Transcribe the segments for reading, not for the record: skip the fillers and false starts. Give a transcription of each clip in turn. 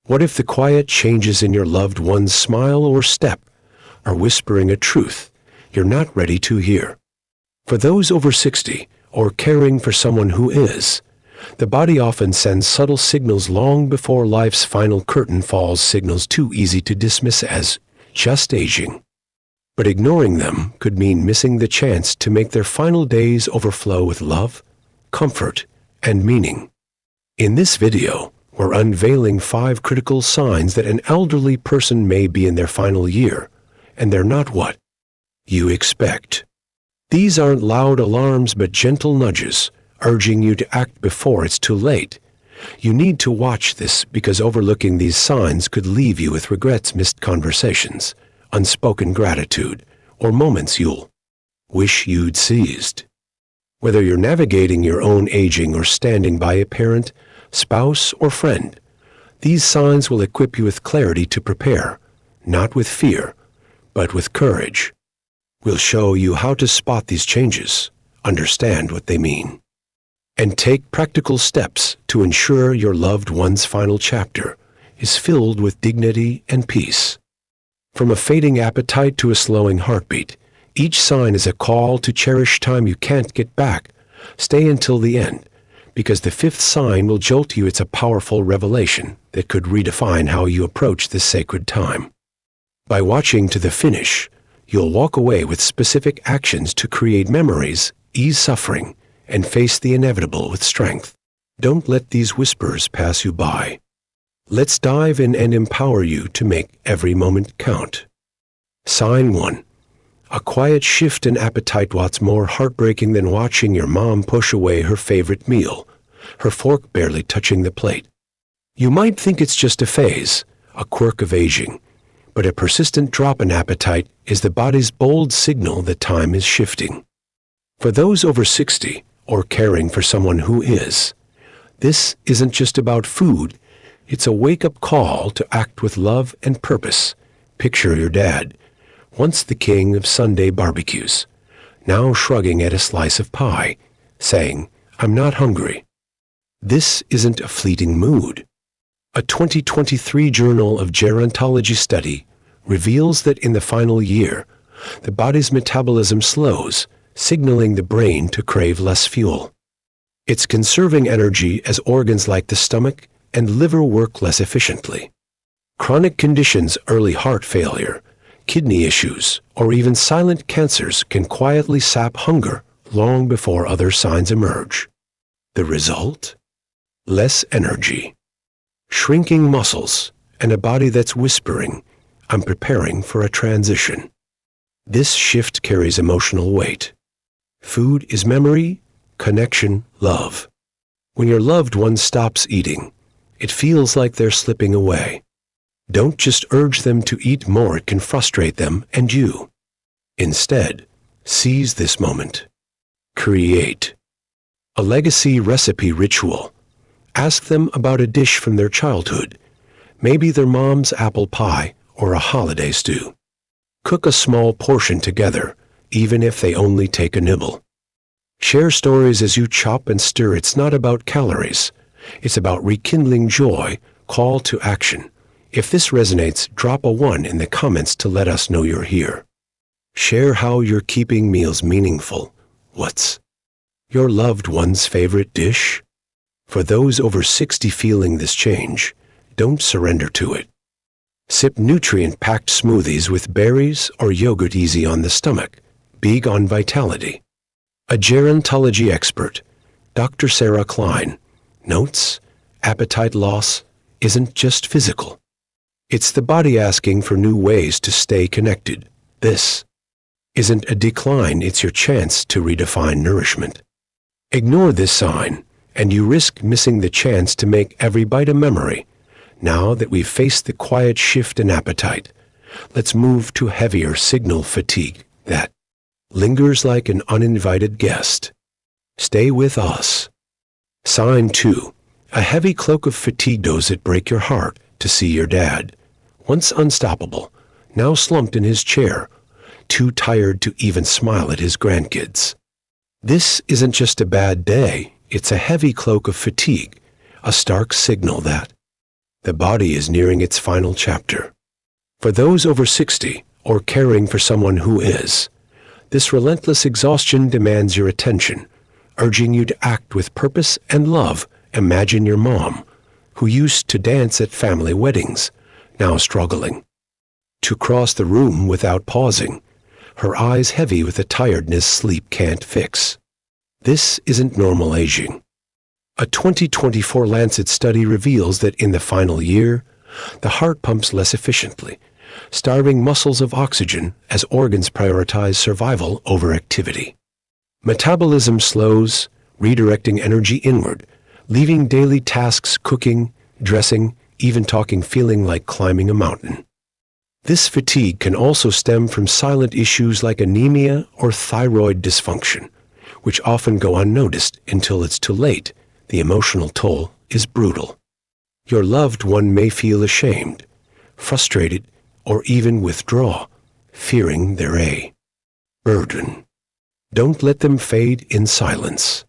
What if the quiet changes in your loved one's smile or step are whispering a truth you're not ready to hear? For those over 60 or caring for someone who is, the body often sends subtle signals long before life's final curtain falls, signals too easy to dismiss as just aging. But ignoring them could mean missing the chance to make their final days overflow with love, comfort, and meaning. In this video, we're unveiling 5 critical signs that an elderly person may be in their final year, and they're not what you expect. These aren't loud alarms but gentle nudges, urging you to act before it's too late. You need to watch this because overlooking these signs could leave you with regrets, missed conversations, unspoken gratitude, or moments you'll wish you'd seized. Whether you're navigating your own aging or standing by a parent, spouse, or friend, these signs will equip you with clarity to prepare, not with fear, but with courage. We'll show you how to spot these changes, understand what they mean, and take practical steps to ensure your loved one's final chapter is filled with dignity and peace. From a fading appetite to a slowing heartbeat, each sign is a call to cherish time you can't get back. Stay until the end, because the 5th sign will jolt you. It's a powerful revelation that could redefine how you approach this sacred time. By watching to the finish, you'll walk away with specific actions to create memories, ease suffering, and face the inevitable with strength. Don't let these whispers pass you by. Let's dive in and empower you to make every moment count. Sign 1. A quiet shift in appetite. What's more heartbreaking than watching your mom push away her favorite meal, her fork barely touching the plate? You might think it's just a phase, a quirk of aging, but a persistent drop in appetite is the body's bold signal that time is shifting. For those over 60 or caring for someone who is, this isn't just about food. It's a wake-up call to act with love and purpose. Picture your dad, once the king of Sunday barbecues, now shrugging at a slice of pie, saying, "I'm not hungry." This isn't a fleeting mood. A 2023 Journal of Gerontology study reveals that in the final year, the body's metabolism slows, signaling the brain to crave less fuel. It's conserving energy as organs like the stomach and liver work less efficiently. Chronic conditions, early heart failure, kidney issues, or even silent cancers can quietly sap hunger long before other signs emerge. The result? Less energy, shrinking muscles, and a body that's whispering, "I'm preparing for a transition." This shift carries emotional weight. Food is memory, connection, love. When your loved one stops eating, it feels like they're slipping away. Don't just urge them to eat more. It can frustrate them and you. Instead, seize this moment. Create a legacy recipe ritual. Ask them about a dish from their childhood, maybe their mom's apple pie or a holiday stew. Cook a small portion together, even if they only take a nibble. Share stories as you chop and stir. It's not about calories. It's about rekindling joy. Call to action. If this resonates, drop a 1 in the comments to let us know you're here. Share how you're keeping meals meaningful. What's your loved one's favorite dish? For those over 60 feeling this change, don't surrender to it. Sip nutrient-packed smoothies with berries or yogurt, easy on the stomach, big on vitality. A gerontology expert, Dr. Sarah Klein, notes, appetite loss isn't just physical. It's the body asking for new ways to stay connected. This isn't a decline, it's your chance to redefine nourishment. Ignore this sign, and you risk missing the chance to make every bite a memory. Now that we've faced the quiet shift in appetite, let's move to heavier signal, fatigue that lingers like an uninvited guest. Stay with us. Sign 2. A heavy cloak of fatigue. Does it break your heart to see your dad, once unstoppable, now slumped in his chair, too tired to even smile at his grandkids? This isn't just a bad day, it's a heavy cloak of fatigue, a stark signal that The body is nearing its final chapter. For those over 60 or caring for someone who is, this relentless exhaustion demands your attention, urging you to act with purpose and love. Imagine your mom, who used to dance at family weddings, now struggling to cross the room without pausing, her eyes heavy with a tiredness sleep can't fix. This isn't normal aging. A 2024 Lancet study reveals that in the final year, the heart pumps less efficiently, starving muscles of oxygen as organs prioritize survival over activity. Metabolism slows, redirecting energy inward, leaving daily tasks cooking, dressing, even talking feeling like climbing a mountain. This fatigue can also stem from silent issues like anemia or thyroid dysfunction, which often go unnoticed until it's too late. The emotional toll is brutal. Your loved one may feel ashamed, frustrated, or even withdraw, fearing they're a burden. Don't let them fade in silence.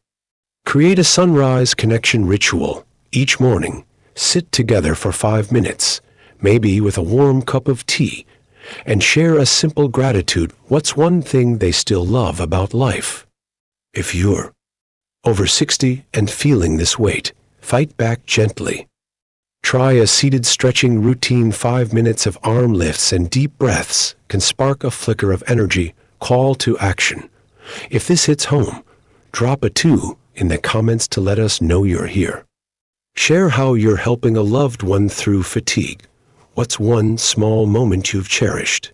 Create a sunrise connection ritual. Each morning, sit together for 5 minutes, maybe with a warm cup of tea, and share a simple gratitude. What's one thing they still love about life? If you're over 60 and feeling this weight, fight back gently. Try a seated stretching routine. 5 minutes of arm lifts and deep breaths can spark a flicker of energy. Call to action. If this hits home, drop a 2 in the comments to let us know you're here. Share how you're helping a loved one through fatigue. What's one small moment you've cherished?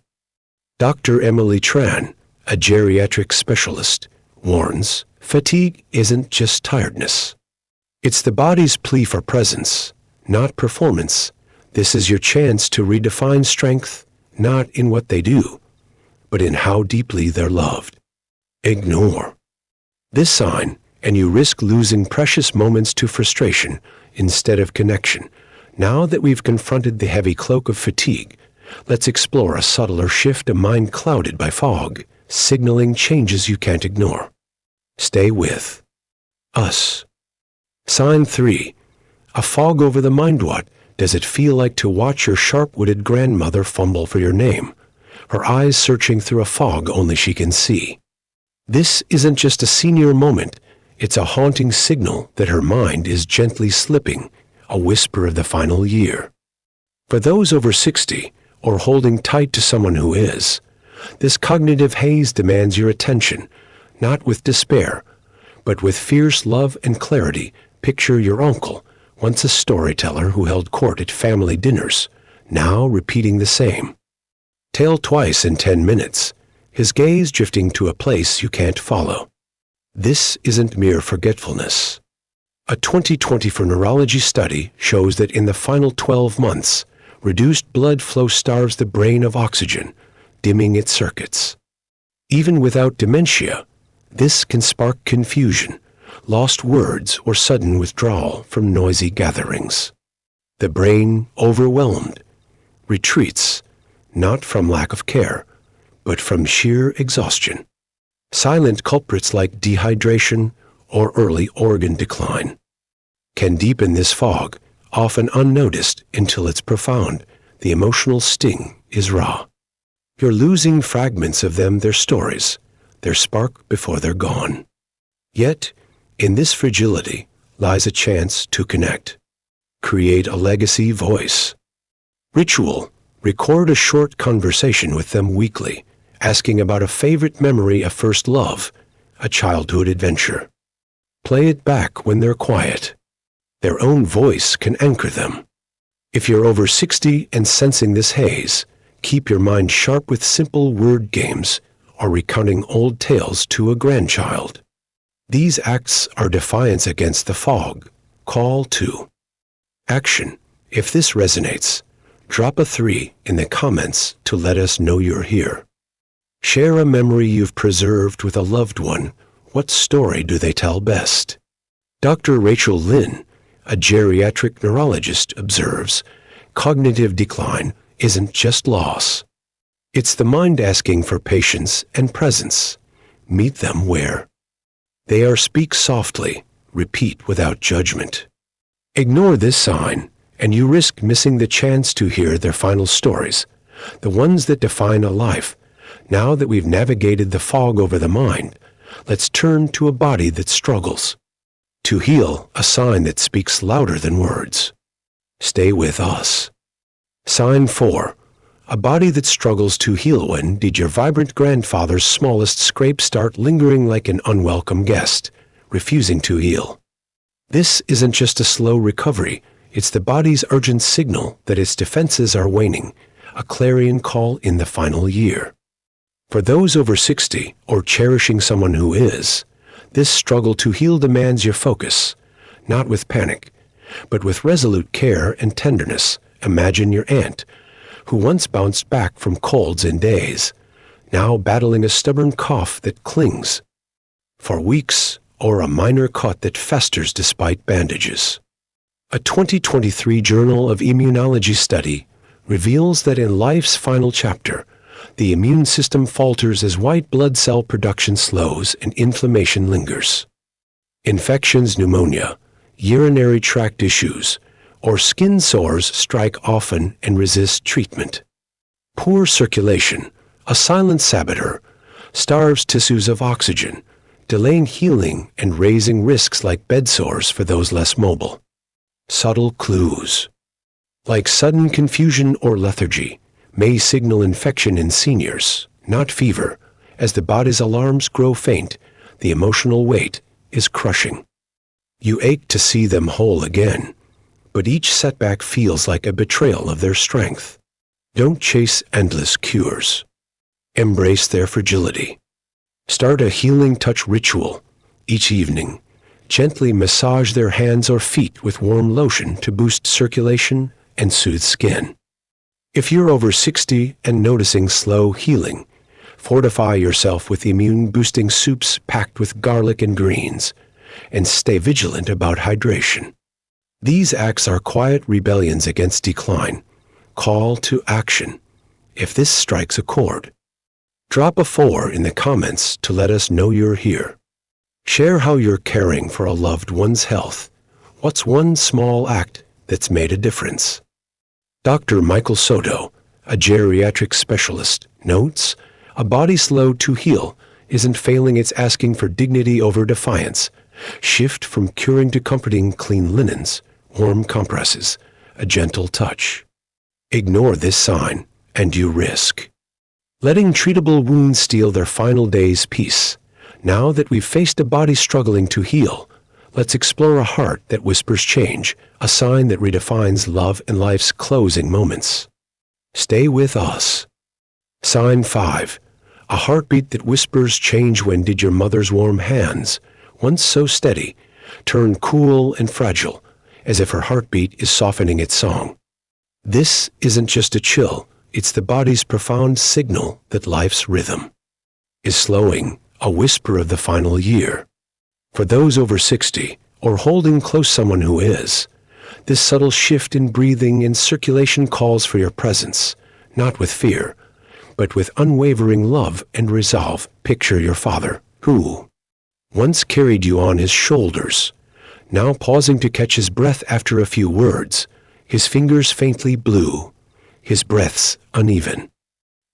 Dr. Emily Tran, a geriatric specialist, warns, fatigue isn't just tiredness. It's the body's plea for presence, not performance. This is your chance to redefine strength, not in what they do, but in how deeply they're loved. Ignore this sign, and you risk losing precious moments to frustration instead of connection. Now that we've confronted the heavy cloak of fatigue, let's explore a subtler shift, a mind clouded by fog, signaling changes you can't ignore. Stay with us. Sign 3. A fog over the mind. What does it feel like to watch your sharp-witted grandmother fumble for your name, her eyes searching through a fog only she can see? This isn't just a senior moment. It's a haunting signal that her mind is gently slipping, a whisper of the final year. For those over 60 or holding tight to someone who is, this cognitive haze demands your attention, not with despair, but with fierce love and clarity. Picture your uncle, once a storyteller who held court at family dinners, now repeating the same tale twice in 10 minutes, his gaze drifting to a place you can't follow. This isn't mere forgetfulness. A 2024 neurology study shows that in the final 12 months, reduced blood flow starves the brain of oxygen, dimming its circuits. Even without dementia, this can spark confusion, lost words, or sudden withdrawal from noisy gatherings. The brain, overwhelmed, retreats, not from lack of care, but from sheer exhaustion. Silent culprits like dehydration or early organ decline can deepen this fog, often unnoticed until it's profound. The emotional sting is raw. You're losing fragments of them, their stories, their spark before they're gone. Yet, in this fragility lies a chance to connect. Create a legacy voice. Ritual. Record a short conversation with them weekly, asking about a favorite memory, a first love, a childhood adventure. Play it back when they're quiet. Their own voice can anchor them. If you're over 60 and sensing this haze, keep your mind sharp with simple word games or recounting old tales to a grandchild. These acts are defiance against the fog. Call to action. If this resonates, drop a 3 in the comments to let us know you're here. Share a memory you've preserved with a loved one. What story do they tell best? Dr. Rachel Lynn, a geriatric neurologist, observes, cognitive decline isn't just loss. It's the mind asking for patience and presence. Meet them where they are. Speak softly, repeat without judgment. Ignore this sign, and you risk missing the chance to hear their final stories, the ones that define a life. Now that we've navigated the fog over the mind, let's turn to a body that struggles. To heal, a sign that speaks louder than words. Stay with us. Sign 4. A body that struggles to heal. When did your vibrant grandfather's smallest scrape start lingering like an unwelcome guest, refusing to heal? This isn't just a slow recovery, it's the body's urgent signal that its defenses are waning, a clarion call in the final year. For those over 60 or cherishing someone who is, this struggle to heal demands your focus, not with panic, but with resolute care and tenderness. Imagine your aunt, who once bounced back from colds in days, now battling a stubborn cough that clings for weeks, or a minor cut that festers despite bandages. A 2023 Journal of Immunology study reveals that in life's final chapter, the immune system falters as white blood cell production slows and inflammation lingers. Infections, pneumonia, urinary tract issues, or skin sores strike often and resist treatment. Poor circulation, a silent saboteur, starves tissues of oxygen, delaying healing and raising risks like bed sores for those less mobile. Subtle clues, like sudden confusion or lethargy, may signal infection in seniors, not fever. As the body's alarms grow faint, the emotional weight is crushing. You ache to see them whole again, but each setback feels like a betrayal of their strength. Don't chase endless cures. Embrace their fragility. Start a healing touch ritual. Each evening, gently massage their hands or feet with warm lotion to boost circulation and soothe skin. If you're over 60 and noticing slow healing, fortify yourself with immune-boosting soups packed with garlic and greens, and stay vigilant about hydration. These acts are quiet rebellions against decline. Call to action. If this strikes a chord, drop a 4 in the comments to let us know you're here. Share how you're caring for a loved one's health. What's one small act that's made a difference? Dr. Michael Soto, a geriatric specialist, notes, a body slow to heal isn't failing, it's asking for dignity over defiance. Shift from curing to comforting. Clean linens, warm compresses, a gentle touch. Ignore this sign, and you risk letting treatable wounds steal their final day's peace. Now that we've faced a body struggling to heal, let's explore a heart that whispers change, a sign that redefines love in life's closing moments. Stay with us. Sign 5. A heartbeat that whispers change. When did your mother's warm hands, once so steady, turn cool and fragile, as if her heartbeat is softening its song? This isn't just a chill, it's the body's profound signal that life's rhythm is slowing, a whisper of the final year. For those over 60, or holding close someone who is, this subtle shift in breathing and circulation calls for your presence, not with fear, but with unwavering love and resolve. Picture your father, who once carried you on his shoulders, now pausing to catch his breath after a few words, his fingers faintly blue, his breaths uneven.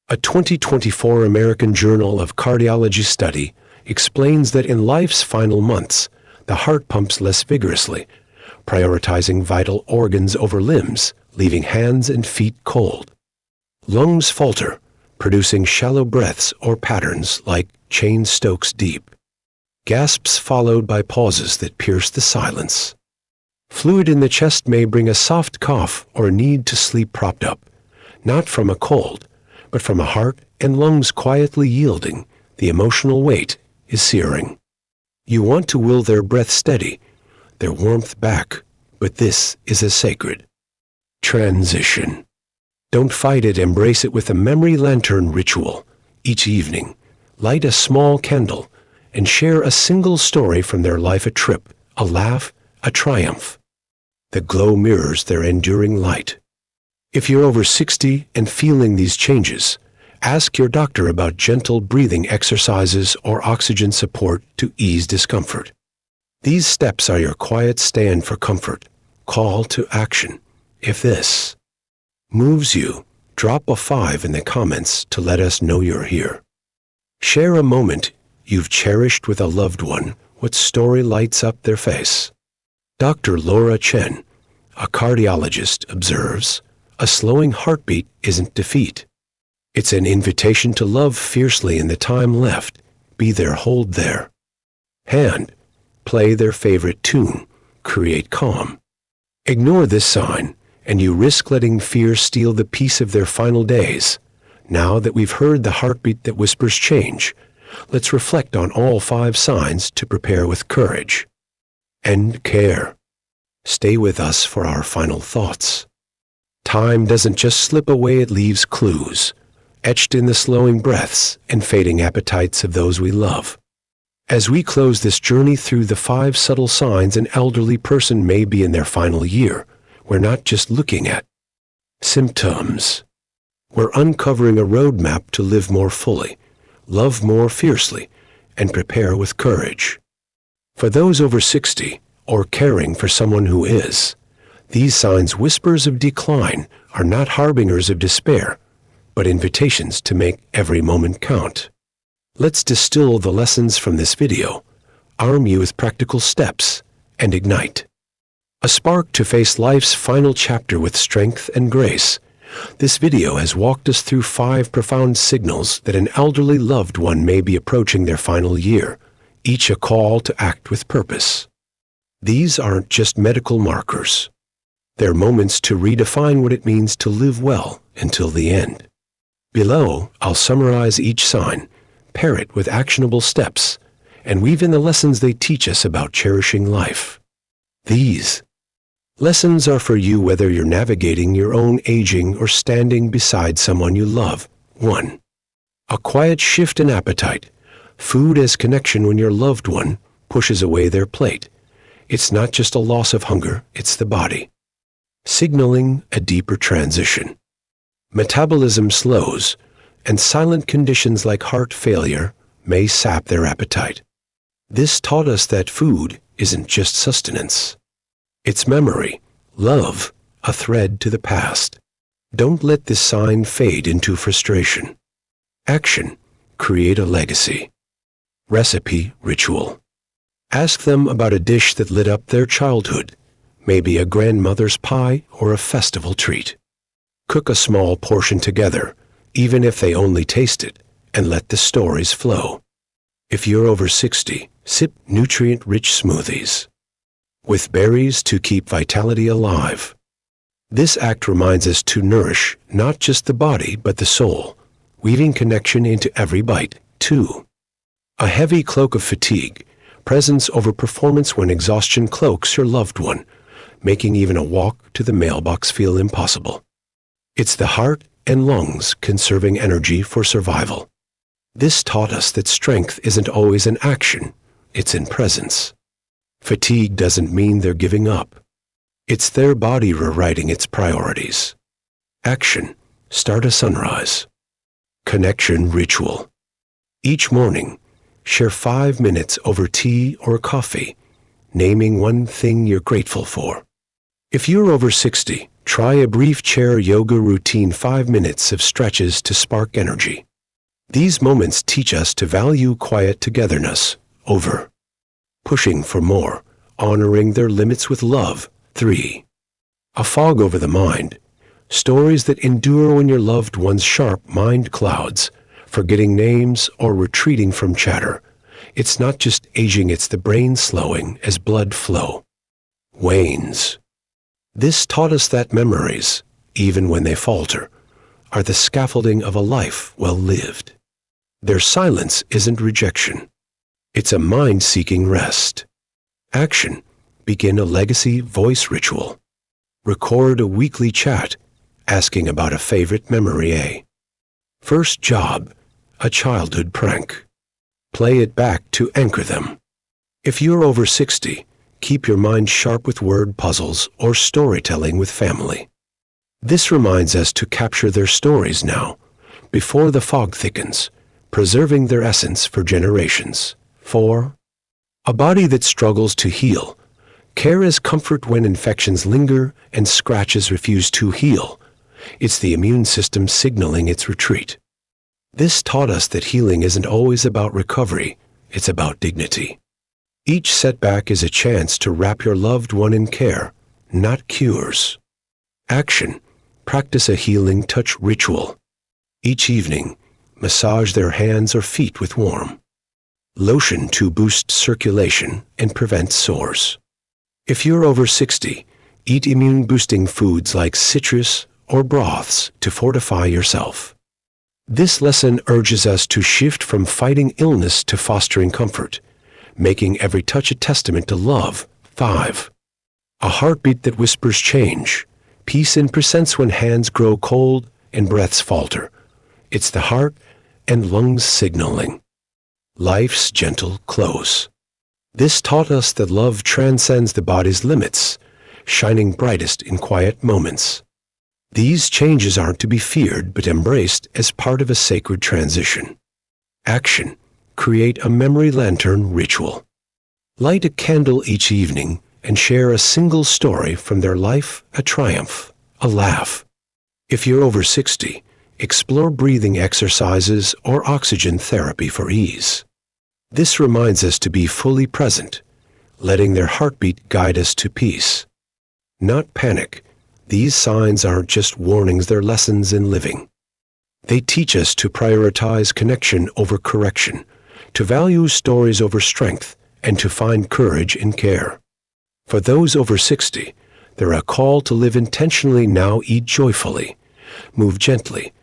A 2024 American Journal of Cardiology study explains that in life's final months, the heart pumps less vigorously, prioritizing vital organs over limbs, leaving hands and feet cold. Lungs falter, producing shallow breaths or patterns like chain Stokes deep. Gasps followed by pauses that pierce the silence. Fluid in the chest may bring a soft cough or a need to sleep propped up, not from a cold, but from a heart and lungs quietly yielding. The emotional weight is searing. You want to will their breath steady, their warmth back, but this is a sacred transition. Don't fight it, embrace it with a memory lantern ritual. Each evening, light a small candle and share a single story from their life, a trip, a laugh, a triumph. The glow mirrors their enduring light. If you're over 60 and feeling these changes, ask your doctor about gentle breathing exercises or oxygen support to ease discomfort. These steps are your quiet stand for comfort. Call to action. If this moves you, drop a 5 in the comments to let us know you're here. Share a moment you've cherished with a loved one. What story lights up their face? Dr. Laura Chen, a cardiologist, observes, a slowing heartbeat isn't defeat. It's an invitation to love fiercely in the time left. Be there, hold there. Hand, play their favorite tune, create calm. Ignore this sign, and you risk letting fear steal the peace of their final days. Now that we've heard the heartbeat that whispers change, let's reflect on all 5 signs to prepare with courage and care. Stay with us for our final thoughts. Time doesn't just slip away, it leaves clues, etched in the slowing breaths and fading appetites of those we love. As we close this journey through the 5 subtle signs an elderly person may be in their final year, we're not just looking at symptoms. We're uncovering a roadmap to live more fully, love more fiercely, and prepare with courage. For those over 60 or caring for someone who is, these signs, whispers of decline, are not harbingers of despair, but invitations to make every moment count. Let's distill the lessons from this video, arm you with practical steps, and ignite a spark to face life's final chapter with strength and grace. This video has walked us through 5 profound signals that an elderly loved one may be approaching their final year, each a call to act with purpose. These aren't just medical markers. They're moments to redefine what it means to live well until the end. Below, I'll summarize each sign, pair it with actionable steps, and weave in the lessons they teach us about cherishing life. These lessons are for you whether you're navigating your own aging or standing beside someone you love. 1. A quiet shift in appetite. Food as connection. When your loved one pushes away their plate, it's not just a loss of hunger, it's the body signaling a deeper transition. Metabolism slows, and silent conditions like heart failure may sap their appetite. This taught us that food isn't just sustenance. It's memory, love, a thread to the past. Don't let this sign fade into frustration. Action, create a legacy. Recipe, ritual. Ask them about a dish that lit up their childhood, maybe a grandmother's pie or a festival treat. Cook a small portion together, even if they only taste it, and let the stories flow. If you're over 60, sip nutrient-rich smoothies with berries to keep vitality alive. This act reminds us to nourish not just the body but the soul, weaving connection into every bite. 2. A heavy cloak of fatigue, presence over performance when exhaustion cloaks your loved one, making even a walk to the mailbox feel impossible. It's the heart and lungs conserving energy for survival. This taught us that strength isn't always in action, it's in presence. Fatigue doesn't mean they're giving up. It's their body rewriting its priorities. Action, start a sunrise. Connection ritual. Each morning, share 5 minutes over tea or coffee, naming one thing you're grateful for. If you're over 60, try a brief chair yoga routine, 5 minutes of stretches to spark energy. These moments teach us to value quiet togetherness over pushing for more, honoring their limits with love. 3. A fog over the mind. Stories that endure when your loved one's sharp mind clouds, forgetting names or retreating from chatter. It's not just aging, it's the brain slowing as blood flow wanes. This taught us that memories, even when they falter, are the scaffolding of a life well lived. Their silence isn't rejection. It's a mind seeking rest. Action. Begin a legacy voice ritual. Record a weekly chat, asking about a favorite memory. First job, a childhood prank. Play it back to anchor them. If you're over 60, keep your mind sharp with word puzzles or storytelling with family. This reminds us to capture their stories now, before the fog thickens, preserving their essence for generations. 4. A body that struggles to heal. Care is comfort when infections linger and scratches refuse to heal. It's the immune system signaling its retreat. This taught us that healing isn't always about recovery, it's about dignity. Each setback is a chance to wrap your loved one in care, not cures. Action. Practice a healing touch ritual. Each evening, massage their hands or feet with warm lotion to boost circulation and prevent sores. If you're over 60, eat immune-boosting foods like citrus or broths to fortify yourself. This lesson urges us to shift from fighting illness to fostering comfort, making every touch a testament to love. 5. A heartbeat that whispers change. Peace in presence when hands grow cold and breaths falter. It's the heart and lungs signaling life's gentle close. This taught us that love transcends the body's limits, shining brightest in quiet moments. These changes aren't to be feared but embraced as part of a sacred transition. Action. Create a memory lantern ritual. Light a candle each evening and share a single story from their life, a triumph, a laugh. If you're over 60, explore breathing exercises or oxygen therapy for ease. This reminds us to be fully present, letting their heartbeat guide us to peace. Not panic. These signs aren't just warnings, they're lessons in living. They teach us to prioritize connection over correction, to value stories over strength, and to find courage in care. For those over 60, they're a call to live intentionally now, eat joyfully, move gently,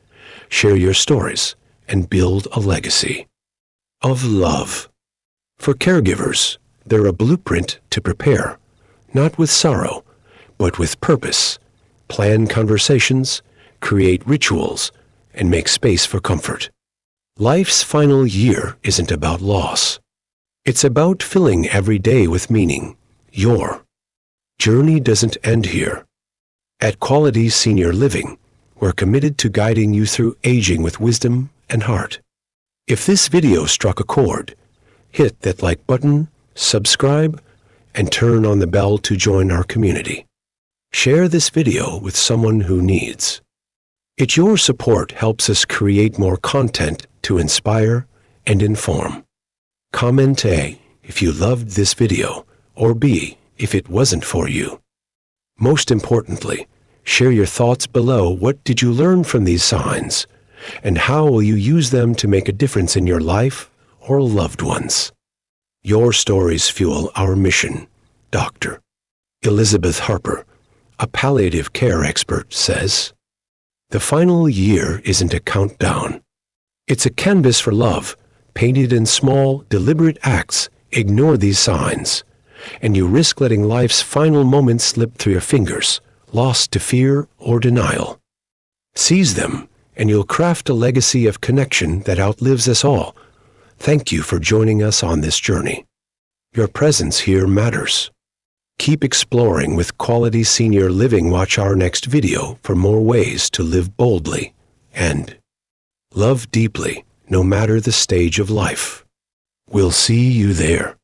share your stories, and build a legacy of love. For caregivers, they're a blueprint to prepare, not with sorrow, but with purpose. Plan conversations, create rituals, and make space for comfort. Life's final year isn't about loss. It's about filling every day with meaning. Your journey doesn't end here. At Quality Senior Living, we're committed to guiding you through aging with wisdom and heart. If this video struck a chord, hit that like button, subscribe, and turn on the bell to join our community. Share this video with someone who needs it. Your support helps us create more content to inspire and inform. Comment A if you loved this video, or B if it wasn't for you. Most importantly, share your thoughts below. What did you learn from these signs? And how will you use them to make a difference in your life or loved ones? Your stories fuel our mission. Dr. Elizabeth Harper, a palliative care expert, says, "The final year isn't a countdown. It's a canvas for love, painted in small, deliberate acts. Ignore these signs, and you risk letting life's final moments slip through your fingers, lost to fear or denial. Seize them, and you'll craft a legacy of connection that outlives us all." Thank you for joining us on this journey. Your presence here matters. Keep exploring with Quality Senior Living. Watch our next video for more ways to live boldly and love deeply, no matter the stage of life. We'll see you there.